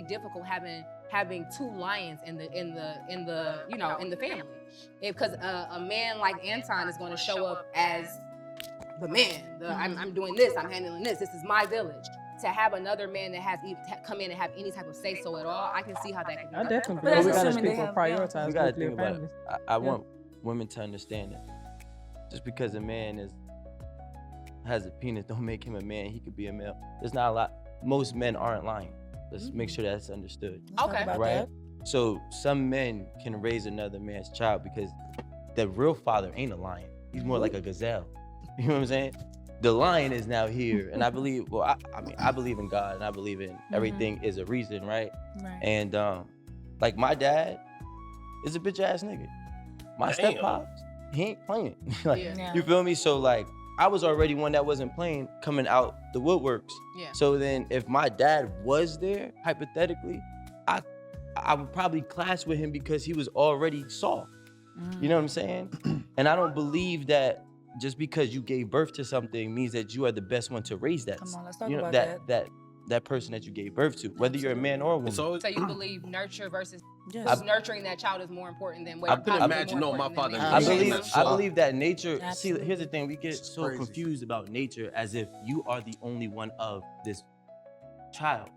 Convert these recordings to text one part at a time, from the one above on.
difficult having two lions in the family, because a man like Anton is going to show up as the man. I'm doing this. I'm handling this. This is my village. To have another man that has come in and have any type of say so at all, I can see how that could be. I definitely. But that's we gotta assuming they speak have- for prioritize. We gotta nuclear think about families. it. I want women to understand that just because a man has a penis don't make him a man. He could be a male. There's not a lot. Most men aren't lying. Let's make sure that's understood. Okay. Right? So some men can raise another man's child because the real father ain't a lion. He's more like a gazelle. You know what I'm saying? The lion is now here, and I believe. Well, I believe in God, and I believe in everything is a reason, right? Right. And like my dad is a bitch ass nigga. My steppops, he ain't playing. Like, Yeah. you feel me? So like, I was already one that wasn't playing coming out the woodworks. Yeah. So then, if my dad was there, hypothetically, I would probably clash with him because he was already soft. You know what I'm saying? And I don't believe that just because you gave birth to something means that you are the best one to raise that. Come on, let's talk you know, about that person that you gave birth to, whether you're a man or a woman. So you believe nurture versus Yes. nurturing that child is more important than I couldn't imagine more my important than father. marriage. I believe that nature. Absolutely. See, here's the thing: we get It's so crazy. confused about nature as if you are the only one of this child.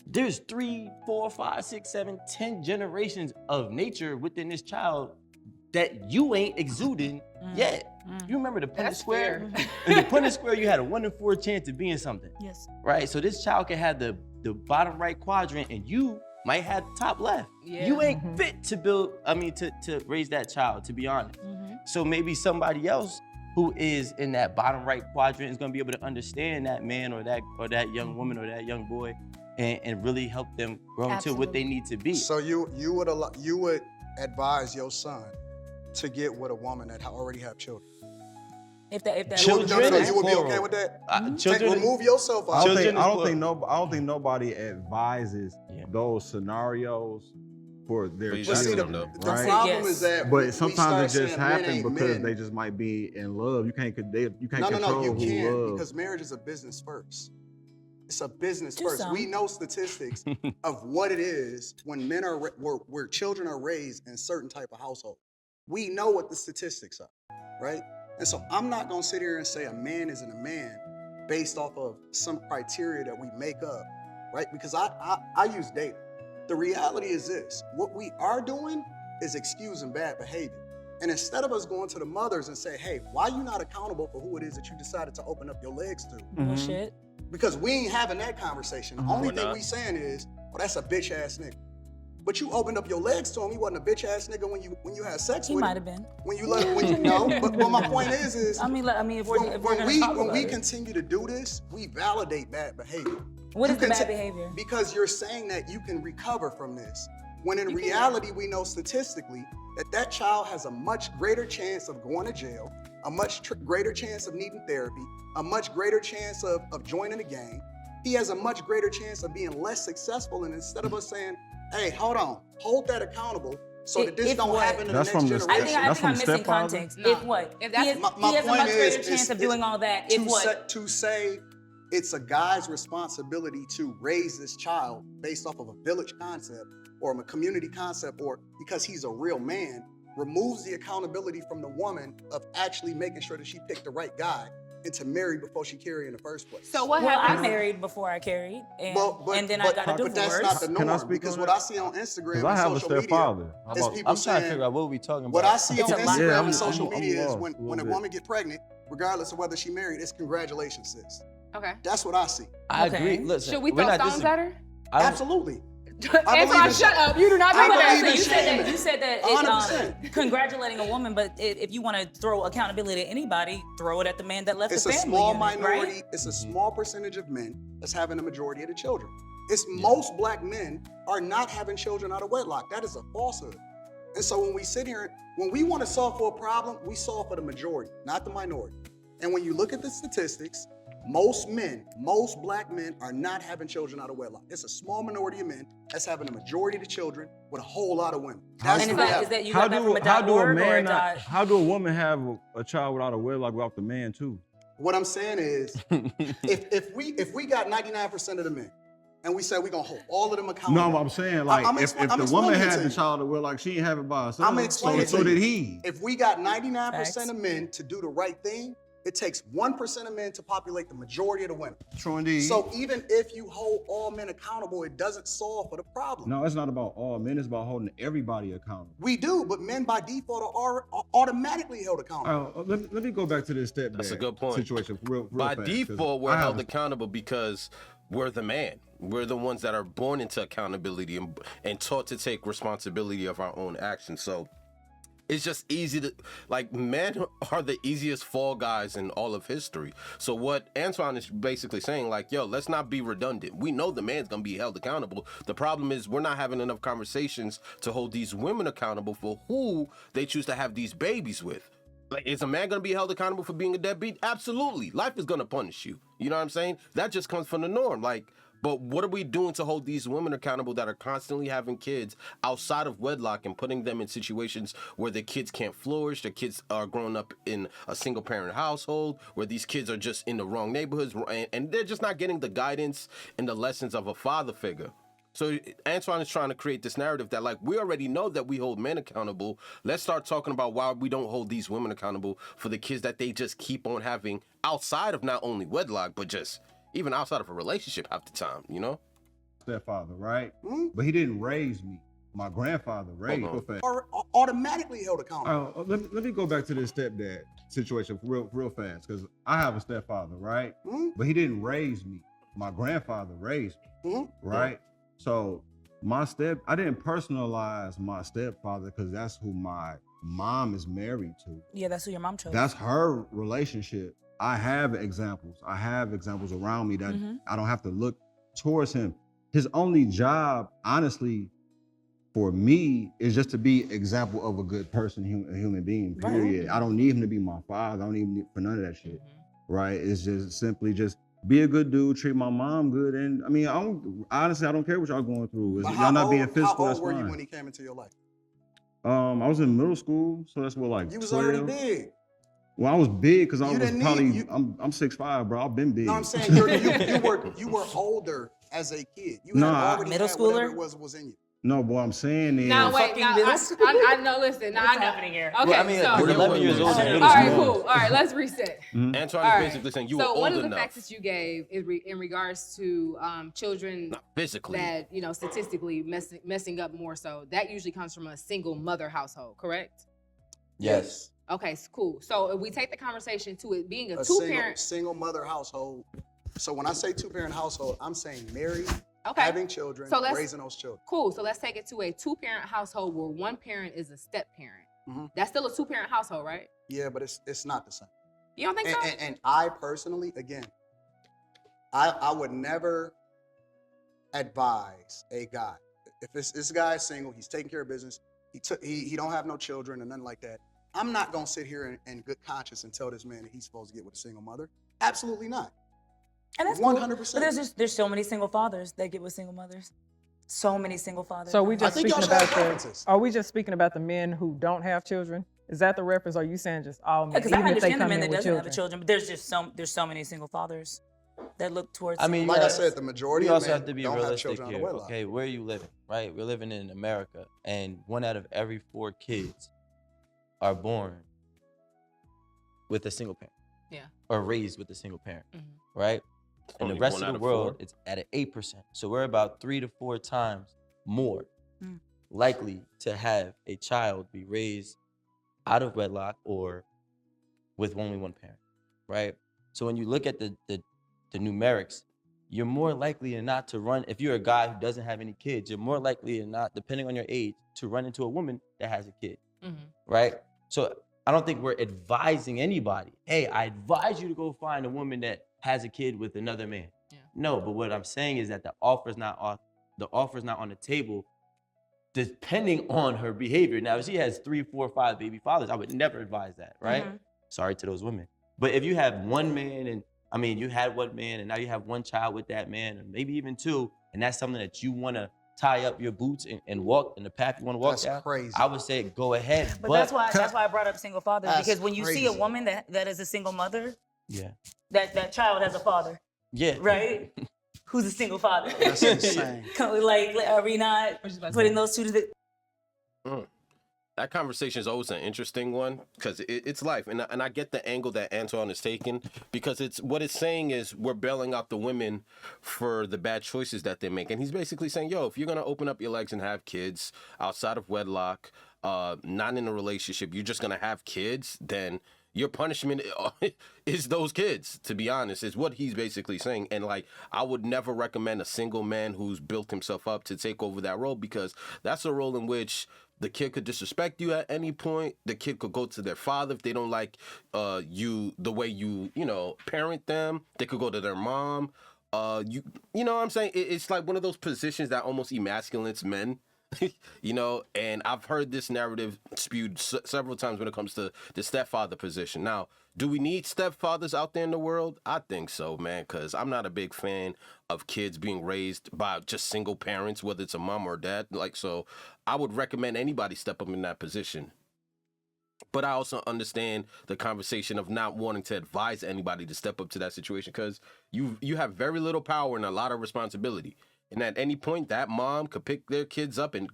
There's 3, 4, 5, 6, 7, 10 generations of nature within this child that you ain't exuding yet. You remember the Punnett That's Square? fair. In the Punnett Square, you had a 1 in 4 chance of being something, Yes. right? So this child can have the bottom right quadrant, and you might have the top left. Yeah. You ain't fit to to raise that child, to be honest. So maybe somebody else who is in that bottom right quadrant is gonna be able to understand that man or that young woman or that young boy and really help them grow into what they need to be. So you would advise your son to get with a woman that already have children. If that Children? No, is you would be plural. okay with that? Children, Remove yourself I out. don't Children think is I don't think nobody advises Yeah. those scenarios for their But you But see, children, the right? problem Yes. is that But we sometimes start it just saying men happens ain't because men. they just might be in love. You can't No, control you who can't love. because marriage is a business first. It's a business Do first. some. We know statistics of what it is when men are where children are raised in certain type of household. We know what the statistics are, right? And so I'm not gonna sit here and say a man isn't a man based off of some criteria that we make up, right? Because I use data. The reality is this: what we are doing is excusing bad behavior. And instead of us going to the mothers and say, hey, why you not accountable for who it is that you decided to open up your legs to? bullshit. Because we ain't having that conversation. The only thing we saying is, well, that's a bitch ass nigga. But you opened up your legs to him. He wasn't a bitch ass nigga when you had sex He with might him. have been. When you know. But my point is I mean, if we're when gonna talk we about it. continue to do this, we validate bad behavior. What You is the bad conti- behavior? Because you're saying that you can recover from this. When in reality, we know statistically that child has a much greater chance of going to jail, a much greater chance of needing therapy, a much greater chance of joining a gang. He has a much greater chance of being less successful. And instead of us saying, hey, hold that accountable so that this If don't what? happen in That's the next from the- generation. I That's think I'm from missing Stepfather? context. No. If what? If that's- he has My a much point greater is, chance of doing all that. If what? To say it's a guy's responsibility to raise this child based off of a village concept or a community concept, or because he's a real man, removes the accountability from the woman of actually making sure that she picked the right guy and to marry before she carried in the first place. So what Well, I happens? married before I carried, and But then I got a but that's not the divorce. Can I norm speak because on what that? I see on Instagram Because I and have a social media stepfather. is people I'm trying to saying, figure out what we talking about. what I see on It's a lot. Instagram Yeah, and social I'm media is lost when a little a bit. woman get pregnant, regardless of whether she married, it's congratulations, sis. Okay. That's what I see. I Okay. agree. Listen, Should we we're throw not stones disag- at her? I don't- Absolutely. Antoine, shut up. You do not do I that. believe So in you said shaming. that. You said that. 100%. Congratulating a woman, but if you want to throw accountability at anybody, throw it at the man that left It's the a family. small unit, minority. right? It's a small percentage of men that's having the majority of the children. It's most black men are not having children out of wedlock. That is a falsehood. And so when we sit here, when we want to solve for a problem, we solve for the majority, not the minority. And when you look at the statistics, most black men are not having children out of wedlock. It's a small minority of men that's having the majority of the children with a whole lot of women. That's And the is that, reality. is that you How got that from do a dot org or a man dot? how do a woman have a child without a wedlock without the man too? What I'm saying is, if we got 99% of the men, and we said we're gonna hold all of them accountable. No, I'm saying like I'm if I'm the woman explaining it had to the you. child at will, like she didn't have it by herself. I'm explaining it so to did you. he. If we got 99% Facts. of men to do the right thing, it takes 1% of men to populate the majority of the women. True indeed. So even if you hold all men accountable, it doesn't solve for the problem. No, it's not about all men. It's about holding everybody accountable. We do, but men by default are automatically held accountable. Let me go back to this stepdad That's a good point. situation real By fast, 'cause default, we're I have held a- accountable because we're the man. We're the ones that are born into accountability and taught to take responsibility of our own actions. So it's just easy to, like, men are the easiest fall guys in all of history. So what Antoine is basically saying, like, yo, let's not be redundant. We know the man's gonna be held accountable. The problem is we're not having enough conversations to hold these women accountable for who they choose to have these babies with. Like, is a man gonna be held accountable for being a deadbeat? Absolutely. Life is gonna punish you. You know what I'm saying? That just comes from the norm. Like, but what are we doing to hold these women accountable that are constantly having kids outside of wedlock and putting them in situations where the kids can't flourish, the kids are growing up in a single parent household, where these kids are just in the wrong neighborhoods and they're just not getting the guidance and the lessons of a father figure. So Antoine is trying to create this narrative that, like, we already know that we hold men accountable. Let's start talking about why we don't hold these women accountable for the kids that they just keep on having outside of not only wedlock, but just even outside of a relationship half the time, you know? stepfather, right? Hmm? But he didn't raise me. My grandfather raised me. Are automatically held accountable. Let me go back to this stepdad situation real fast, because I have a stepfather, right? Hmm? But he didn't raise me. My grandfather raised me, Hmm? right? So I didn't personalize my stepfather because that's who my mom is married to. Yeah, that's who your mom chose. That's her relationship. I have examples. Around me that I don't have to look towards him. His only job, honestly, for me, is just to be example of a good person, a human being, period. I don't need him to be my father. I don't even need for none of that shit, right? It's just simply just be a good dude, treat my mom good. And I mean, I don't care what y'all going through. But Y'all not being physical, how that's old were you fine. when he came into your life? I was in middle school, so that's what, like You was 12? already big. Well, I was big because I You was didn't probably, need- I'm 6'5", bro. I've been big. No, I'm saying you were older as a kid. You No, had already middle had whatever schooler? it was in you. No, what I'm saying is, Now wait, Fucking now middle I, school? I know. Listen, now I What's know. happening here? Okay, Well, I mean, so we're 11 years old in all middle right, school. cool. All right, let's reset. Antoine All is right. basically saying you were So old one of the enough. facts that you gave is in regards to children Not physically. that statistically messing up more so. That usually comes from a single mother household, correct? Yes. Okay, cool. So if we take the conversation to it being a A two-parent, single mother household. So when I say two-parent household, I'm saying married, okay, having children, So let's- raising those children. cool. So let's take it to a two-parent household where one parent is a step-parent. Mhm. That's still a two-parent household, right? Yeah, but it's not the same. You don't think so? And I personally, again, I would never advise a guy, if this guy is single, he's taking care of business, he don't have no children and nothing like that. I'm not gonna sit here in good conscience and tell this man that he's supposed to get with a single mother. Absolutely not. And that's 100%. Cool. But there's so many single fathers that get with single mothers. So many single fathers. So we I just think speaking y'all should have about preferences. are we just speaking about the men who don't have children? Is that the reference? Or are you saying just all men, Because I even if they understand the come men in that with doesn't have children? children, but there's so many single fathers that look towards. I mean, single Like I mothers. said, the majority We of also men have to be don't have realistic children out of here. wedlock. Okay, where are you living, right? We're living in America, and 1 out of every 4 kids are born with a single parent. Yeah. Or raised with a single parent, Mhm. right? In the Only rest 1 of out the of world, 4. it's at an 8%. So we're about 3 to 4 times more Mm. likely to have a child be raised out of wedlock or with only one parent, right? So when you look at the numerics, you're more likely than not to run, if you're a guy who doesn't have any kids, you're more likely than not, depending on your age, to run into a woman that has a kid, right? So I don't think we're advising anybody, hey, I advise you to go find a woman that has a kid with another man. Yeah. No, but what I'm saying is that the offer's not on the table depending on her behavior. Now, if she has 3, 4, 5 baby fathers, I would never advise that, right? Sorry to those women. But if you have one man and you had one man and now you have one child with that man, and maybe even 2, and that's something that you want to tie up your boots and walk in the path you want to walk That's down, crazy. I would say go ahead. But that's why I brought up single fathers, That's because when you see a crazy. woman that is a single mother, Yeah. that child has a father, Yeah. right? who's a single father. That's insane. Like, are we not What you about to putting say? those two to the? That conversation is always an interesting one because it's life, and I get the angle that Antoine is taking because it's what it's saying is we're bailing out the women for the bad choices that they make, and he's basically saying, yo, if you're gonna open up your legs and have kids outside of wedlock, not in a relationship, you're just gonna have kids, then your punishment is those kids. To be honest, is what he's basically saying, and like I would never recommend a single man who's built himself up to take over that role because that's a role in which the kid could disrespect you at any point. The kid could go to their father if they don't like you the way you parent them. They could go to their mom. You know what I'm saying? It's like one of those positions that almost emasculates men. And I've heard this narrative spewed several times when it comes to the stepfather position. Now, do we need stepfathers out there in the world? I think so, man, because I'm not a big fan of kids being raised by just single parents, whether it's a mom or a dad. So I would recommend anybody step up in that position. But I also understand the conversation of not wanting to advise anybody to step up to that situation because you have very little power and a lot of responsibility. And at any point, that mom could pick their kids up and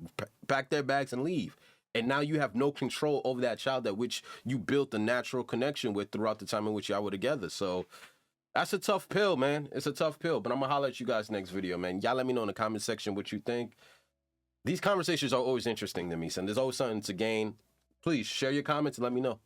pack their bags and leave. And now you have no control over that child that which you built a natural connection with throughout the time in which y'all were together. So that's a tough pill, man. It's a tough pill. But I'm going to holler at you guys next video, man. Y'all let me know in the comment section what you think. These conversations are always interesting to me, son. There's always something to gain. Please share your comments and let me know.